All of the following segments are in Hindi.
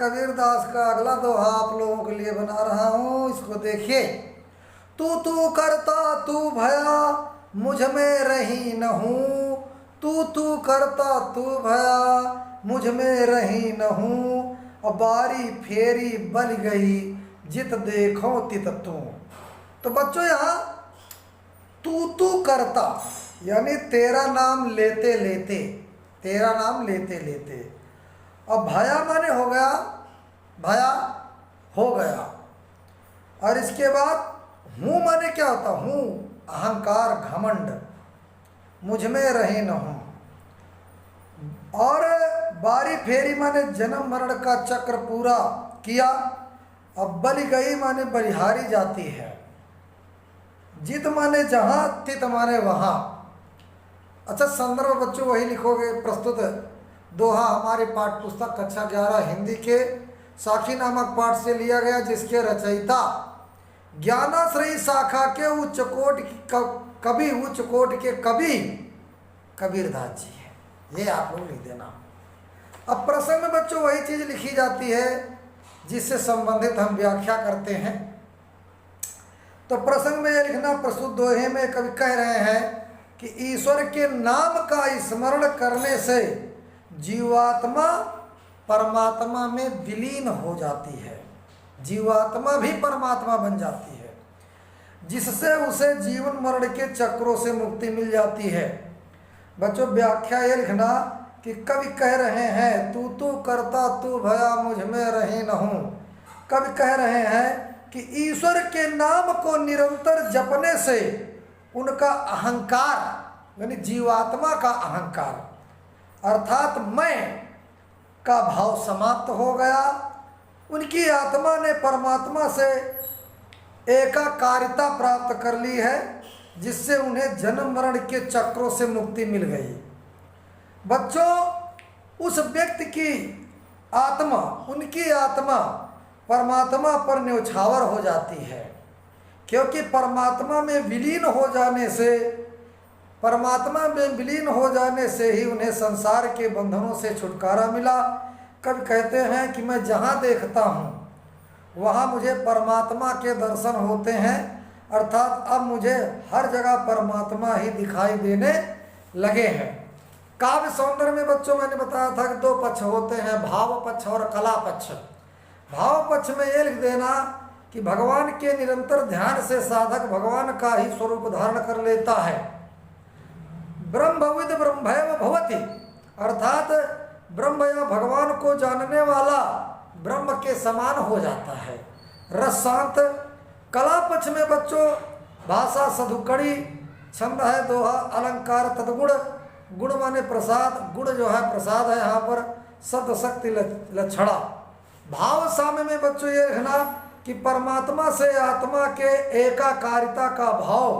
कबीरदास का अगला दोहा आप लोगों के लिए बना रहा हूँ, इसको देखिए। तू करता तू भया मुझ में रही न हूँ, तू करता तू भया मुझ में रही न हूँ, और बारी फेरी बल गई जित देखो तित तू। तो बच्चों यहाँ तू करता यानी तेरा नाम लेते लेते, तेरा नाम लेते लेते, और भया माने हो गया, भया हो गया, और इसके बाद हूँ माने क्या होता, हूँ अहंकार घमंड, मुझ में रहे न हूँ, और बारी फेरी माने जन्म मरण का चक्र पूरा किया, अब बलि गई माने बलिहारी जाती है, जित माने जहाँ, तित माने वहाँ। अच्छा संदर्भ बच्चों वही लिखोगे। प्रस्तुत दोहा हमारे पाठ्य पुस्तक कक्षा 11 हिंदी के साखी नामक पाठ से लिया गया, जिसके रचयिता ज्ञानाश्रयी शाखा के उच्च कोट कवि, उच्च कोट के कवि कबीरदास जी है। ये आप लोग लिख देना। अब प्रसंग में बच्चों वही चीज़ लिखी जाती है जिससे संबंधित हम व्याख्या करते हैं। तो प्रसंग में यह लिखना, प्रस्तुत दोहे में कवि कह रहे हैं कि ईश्वर के नाम का स्मरण करने से जीवात्मा परमात्मा में विलीन हो जाती है, जीवात्मा भी परमात्मा बन जाती है, जिससे उसे जीवन मरण के चक्रों से मुक्ति मिल जाती है। बच्चों व्याख्या ये लिखना कि कवि कह रहे हैं तू करता तू भया मुझ में रहे न हूँ। कवि कह रहे हैं कि ईश्वर के नाम को निरंतर जपने से उनका अहंकार यानी जीवात्मा का अहंकार अर्थात मैं का भाव समाप्त हो गया। उनकी आत्मा ने परमात्मा से एकाकारिता प्राप्त कर ली है, जिससे उन्हें जन्म मरण के चक्रों से मुक्ति मिल गई। बच्चों उस व्यक्ति की आत्मा, उनकी आत्मा परमात्मा पर न्यौछावर हो जाती है, क्योंकि परमात्मा में विलीन हो जाने से, परमात्मा में विलीन हो जाने से ही उन्हें संसार के बंधनों से छुटकारा मिला। कवि कहते हैं कि मैं जहाँ देखता हूँ वहाँ मुझे परमात्मा के दर्शन होते हैं, अर्थात अब मुझे हर जगह परमात्मा ही दिखाई देने लगे हैं। काव्य सौंदर्य में बच्चों मैंने बताया था कि दो पक्ष होते हैं, भाव पक्ष और कला पक्ष। भाव पक्ष में ये लिख देना कि भगवान के निरंतर ध्यान से साधक भगवान का ही स्वरूप धारण कर लेता है। ब्रह्मविद ब्रह्मैव भवति, अर्थात ब्रह्म या भगवान को जानने वाला ब्रह्म के समान हो जाता है। रस शांत। कला पक्ष में बच्चों भाषा सधुकड़ी, छंद है दोहा, अलंकार तदगुण, गुण माने प्रसाद, गुण जो है प्रसाद है यहाँ पर, सद शक्ति लक्षणा। भाव साम्य में बच्चों ये रहना कि परमात्मा से आत्मा के एकाकारिता का भाव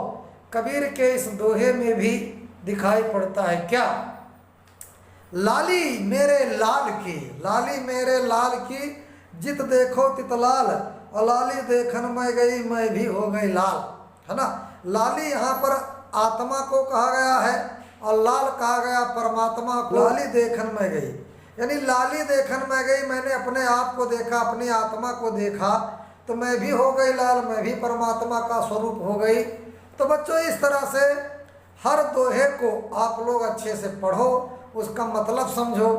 कबीर के इस दोहे में भी दिखाई पड़ता है। क्या? लाली मेरे लाल की, लाली मेरे लाल की, जित देखो तित लाल, और लाली देखन मैं गई मैं भी हो गई लाल, है ना। लाली यहाँ पर आत्मा को कहा गया है और लाल कहा गया परमात्मा को। लाली देखन मैं गई यानी लाली देखन मैं गई, मैंने अपने आप को देखा, अपनी आत्मा को देखा, तो मैं भी हो गई लाल, मैं भी परमात्मा का स्वरूप हो गई। तो बच्चों इस तरह से हर दोहे को आप लोग अच्छे से पढ़ो, उसका मतलब समझो।